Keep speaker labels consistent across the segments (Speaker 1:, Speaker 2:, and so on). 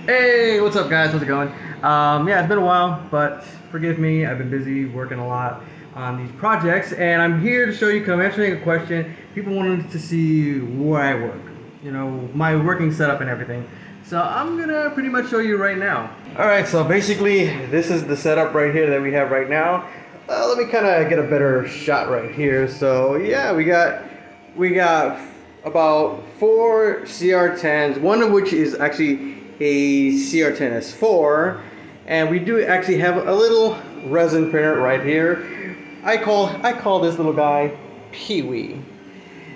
Speaker 1: Hey, what's up, guys? How's it going? Yeah, it's been a while, but forgive me. I've been busy working a lot on these projects, and I'm here to show you. Cause I'm answering a question. People wanted to see where I work. You know, my working setup and everything. So I'm gonna pretty much show you right now. All right. So basically, this is the setup right here that we have right now. Let me kind of get a better shot right here. So yeah, we got about four CR10s, one of which is actually a CR10S4, and we do actually have a little resin printer right here. I call this little guy Pee-wee.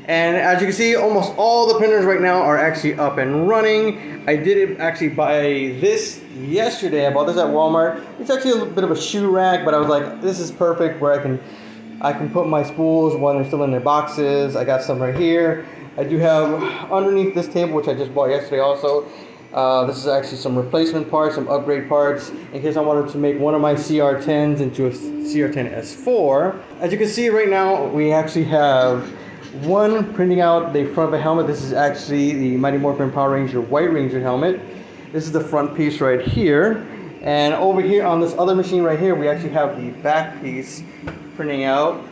Speaker 1: And as you can see, almost all the printers right now are actually up and running. I did actually buy this yesterday. I bought this at Walmart. It's actually a little bit of a shoe rack, but I was like, this is perfect where I can put my spools when they're still in their boxes. I got some right here. I do have underneath this table, which I just bought yesterday also. This is actually some replacement parts, some upgrade parts, in case I wanted to make one of my CR10s into a CR10S4. As you can see right now, we actually have one printing out the front of a helmet. This is actually the Mighty Morphin Power Ranger White Ranger helmet. This is the front piece right here. And over here on this other machine right here, we actually have the back piece printing out.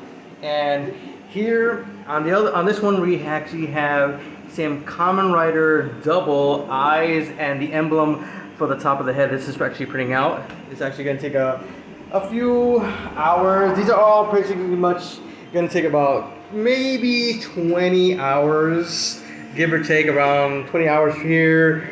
Speaker 1: And here on this one, we actually have same Kamen Rider double eyes and the emblem for the top of the head. This is actually printing out. It's actually going to take a few hours. These are all pretty much going to take about maybe 20 hours, give or take around 20 hours here,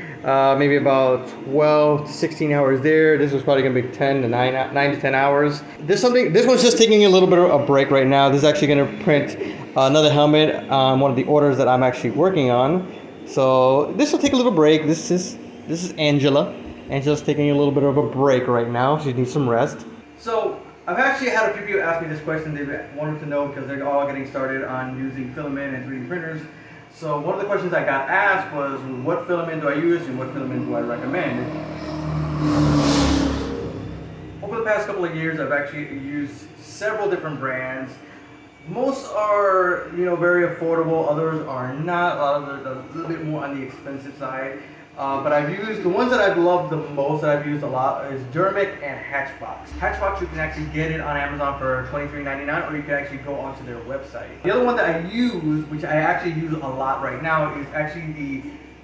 Speaker 1: maybe about 12 to 16 hours there. This was probably going to be 9 to 10 hours. This one's just taking a little bit of a break right now. This is actually going to print another helmet on one of the orders that I'm actually working on. So this will take a little break. This is Angela. Angela's taking a little bit of a break right now. She needs some rest. So I've actually had a few people ask me this question. They wanted to know because they're all getting started on using filament and 3D printers. So one of the questions I got asked was, what filament do I use and what filament do I recommend? Over the past couple of years, I've actually used several different brands. Most are, very affordable. Others are not. A lot of them are a little bit more on the expensive side. But I've used the ones that I've loved the most, that I've used a lot, is Dermic and Hatchbox. Hatchbox, you can actually get it on Amazon for $23.99, or you can actually go onto their website. The other one that I use, which I actually use a lot right now, is actually the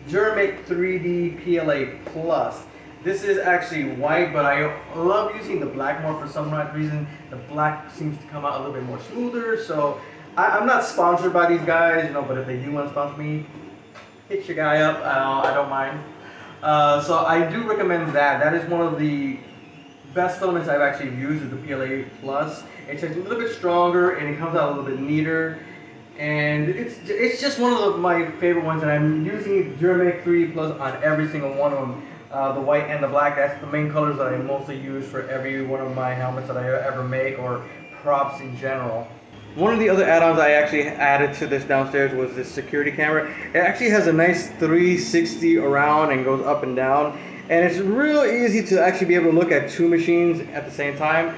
Speaker 1: Dermic 3D PLA Plus. This is actually white, but I love using the black more for some reason. The black seems to come out a little bit more smoother. So I'm not sponsored by these guys, but if they do want to sponsor me, hit your guy up. I don't mind. So I do recommend that. That is one of the best filaments I've actually used, is the PLA Plus. It's a little bit stronger and it comes out a little bit neater. And it's just one of my favorite ones, and I'm using Dermic 3D Plus on every single one of them. The white and the black, that's the main colors that I mostly use for every one of my helmets that I ever make, or props in general. One of the other add-ons I actually added to this downstairs was this security camera. It actually has a nice 360 around and goes up and down. And it's real easy to actually be able to look at two machines at the same time.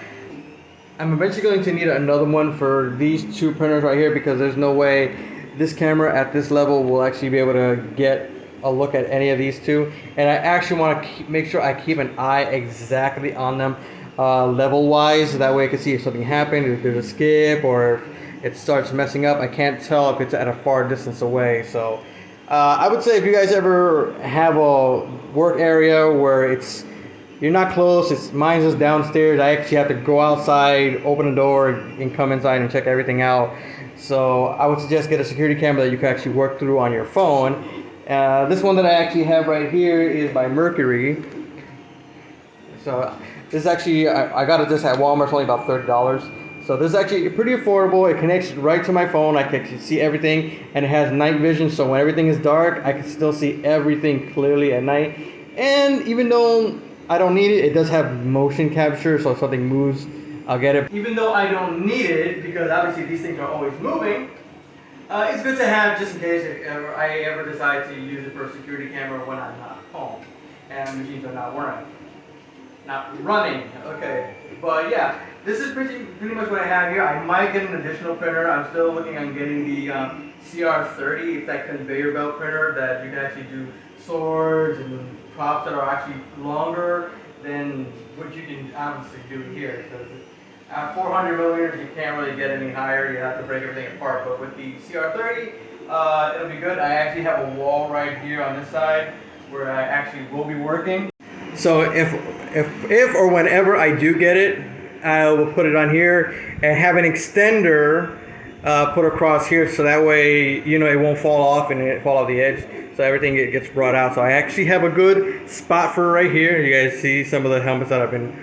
Speaker 1: I'm eventually going to need another one for these two printers right here, because there's no way this camera at this level will actually be able to get a look at any of these two. And I actually want to make sure I keep an eye exactly on them level wise, so that way I can see if something happened, if there's a skip, or if it starts messing up. I can't tell if it's at a far distance away. So I would say if you guys ever have a work area where you're not close, mine's just downstairs, I actually have to go outside, open the door, and come inside and check everything out. So I would suggest get a security camera that you can actually work through on your phone. This one that I actually have right here is by Mercury. So this is actually, I got this at Walmart. It's only about $30. So this is actually pretty affordable. It connects right to my phone. I can see everything, and it has night vision. So when everything is dark, I can still see everything clearly at night. And even though I don't need it, it does have motion capture. So if something moves, I'll get it. Even though I don't need it, because obviously these things are always moving, it's good to have just in case if I ever decide to use it for a security camera when I'm not home and machines are not running. Okay, but yeah, this is pretty much what I have here. I might get an additional printer. I'm still looking on getting the CR30. It's that conveyor belt printer that you can actually do swords and tops that are actually longer than what you can obviously do here. Because at 400 millimeters, you can't really get any higher. You have to break everything apart. But with the CR30, it'll be good. I actually have a wall right here on this side where I actually will be working. So if or whenever I do get it, I will put it on here and have an extender put across here, so that way, you know, it won't fall off and it fall off the edge. So everything gets brought out. So I actually have a good spot for right here. You guys see some of the helmets that I've been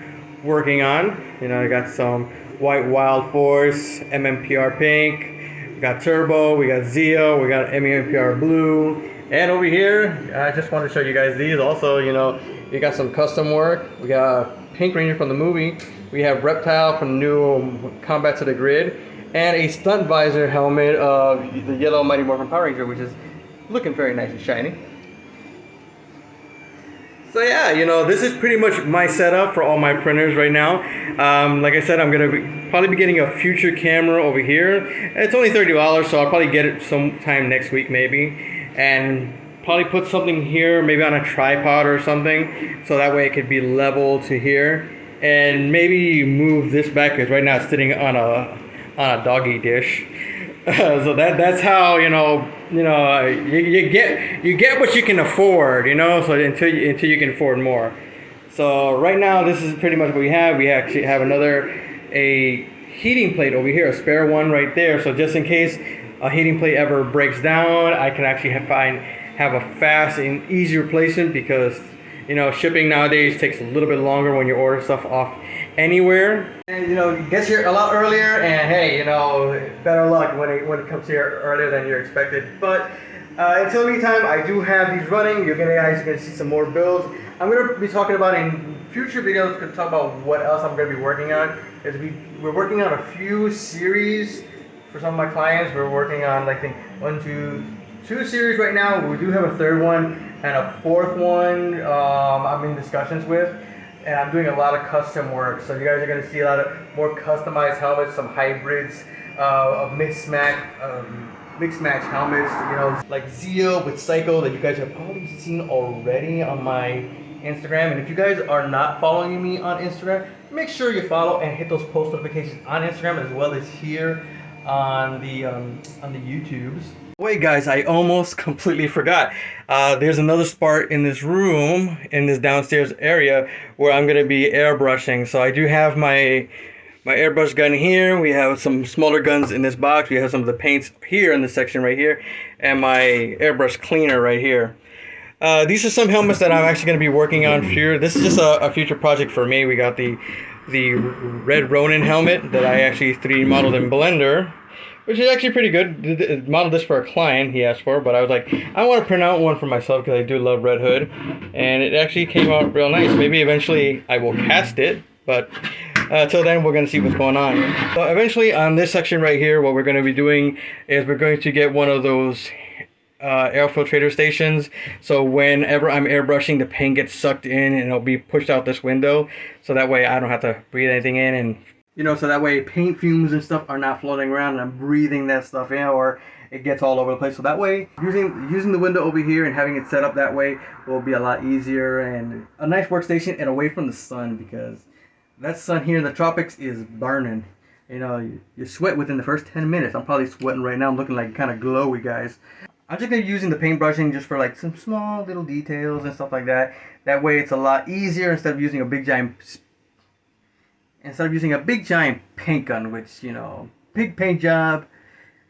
Speaker 1: working on. You know, I got some White Wild Force, MMPR Pink, we got Turbo, we got Zeo, we got MMPR Blue, and over here, I just want to show you guys these also. You know, you got some custom work. We got Pink Ranger from the movie. We have Reptile from the new Combat to the Grid, and a stunt visor helmet of the yellow Mighty Morphin Power Ranger, which is looking very nice and shiny. So yeah, you know, this is pretty much my setup for all my printers right now. Like I said, I'm gonna probably be getting a future camera over here. It's only $30, so I'll probably get it sometime next week maybe, and probably put something here, maybe on a tripod or something, so that way it could be level to here, and maybe move this back because right now it's sitting on a doggy dish. So that's how you get what you can afford, you know. So until you can afford more. So right now this is pretty much what we have. We actually have a heating plate over here, a spare one right there. So just in case a heating plate ever breaks down, I can actually have a fast and easy replacement, because you know, shipping nowadays takes a little bit longer when you order stuff off anywhere. And you know, it gets here a lot earlier, and hey, you know, better luck when it comes here earlier than you're expected. But until the meantime, I do have these running. You're guys are gonna see some more builds. I'm gonna be talking about in future videos. Gonna talk about what else I'm gonna be working on. We're working on a few series for some of my clients. We're working on, like, I think two series right now. We do have a third one and a fourth one I'm in discussions with, and I'm doing a lot of custom work. So you guys are going to see a lot of more customized helmets, some hybrids of mixed match helmets, you know, like Zeo with Psycho that you guys have probably seen already on my Instagram. And if you guys are not following me on Instagram, make sure you follow and hit those post notifications on Instagram as well as here on the YouTubes. Wait guys, I almost completely forgot. There's another spot in this room, in this downstairs area, where I'm going to be airbrushing. So I do have my airbrush gun here. We have some smaller guns in this box. We have some of the paints here in this section right here, and my airbrush cleaner right here. These are some helmets that I'm actually going to be working on here. This is just a future project for me. We got the Red Ronin helmet that I actually 3D modeled in Blender, which is actually pretty good. Modeled this for a client he asked for, but I was like, I want to print out one for myself because I do love Red Hood, and it actually came out real nice. Maybe eventually I will cast it, but till then we're going to see what's going on. So eventually on this section right here, what we're going to be doing is we're going to get one of those air filtrator stations, so whenever I'm airbrushing, the paint gets sucked in and it'll be pushed out this window, so that way I don't have to breathe anything in, and you know, so that way paint fumes and stuff are not floating around and I'm breathing that stuff in, or it gets all over the place. So that way, using the window over here and having it set up that way will be a lot easier, and a nice workstation and away from the sun, because that sun here in the tropics is burning. You know, you sweat within the first 10 minutes. I'm probably sweating right now. I'm looking like kind of glowy, guys. I'm just going to be using the paintbrushing just for like some small little details and stuff like that. That way it's a lot easier instead of using a big giant paint gun, which, you know, big paint gun,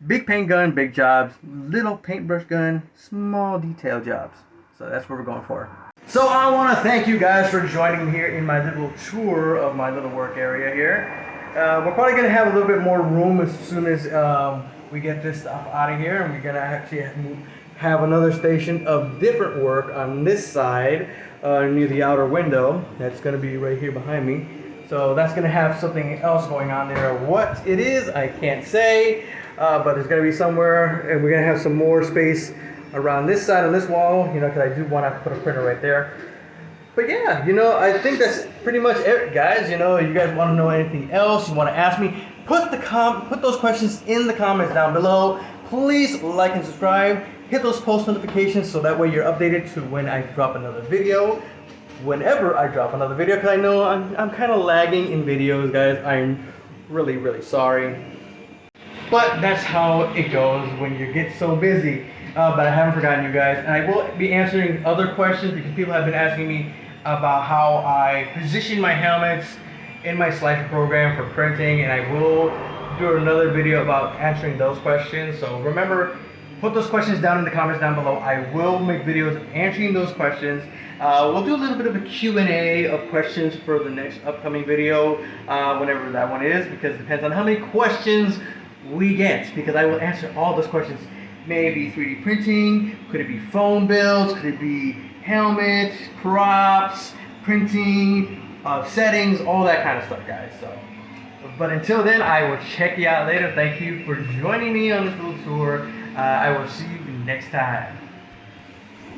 Speaker 1: big jobs, little paintbrush gun, small detail jobs. So that's what we're going for. So I want to thank you guys for joining me here in my little tour of my little work area here. We're probably going to have a little bit more room as soon as we get this stuff out of here, and we're going to actually have another station of different work on this side near the outer window. That's going to be right here behind me. So that's going to have something else going on there. What it is, I can't say, but it's going to be somewhere, and we're going to have some more space around this side of this wall, you know, because I do want to put a printer right there. But yeah, you know, I think that's pretty much it, guys. You know, you guys want to know anything else, you want to ask me, put those questions in the comments down below. Please like and subscribe. hit those post notifications so that way you're updated to when I drop another video. Whenever I drop another video, because I know I'm kind of lagging in videos, guys. I'm really sorry. But that's how it goes when you get so busy. But I haven't forgotten you guys, and I will be answering other questions because people have been asking me about how I position my helmets in my slicer program for printing, and I will do another video about answering those questions. So remember, put those questions down in the comments down below. I will make videos answering those questions. We'll do a little bit of a Q&A of questions for the next upcoming video, whenever that one is, because it depends on how many questions we get, because I will answer all those questions. Maybe 3D printing, could it be phone builds, could it be helmets, props, printing, settings, all that kind of stuff, guys. So, but until then, I will check you out later. Thank you for joining me on this little tour. I will see you next time.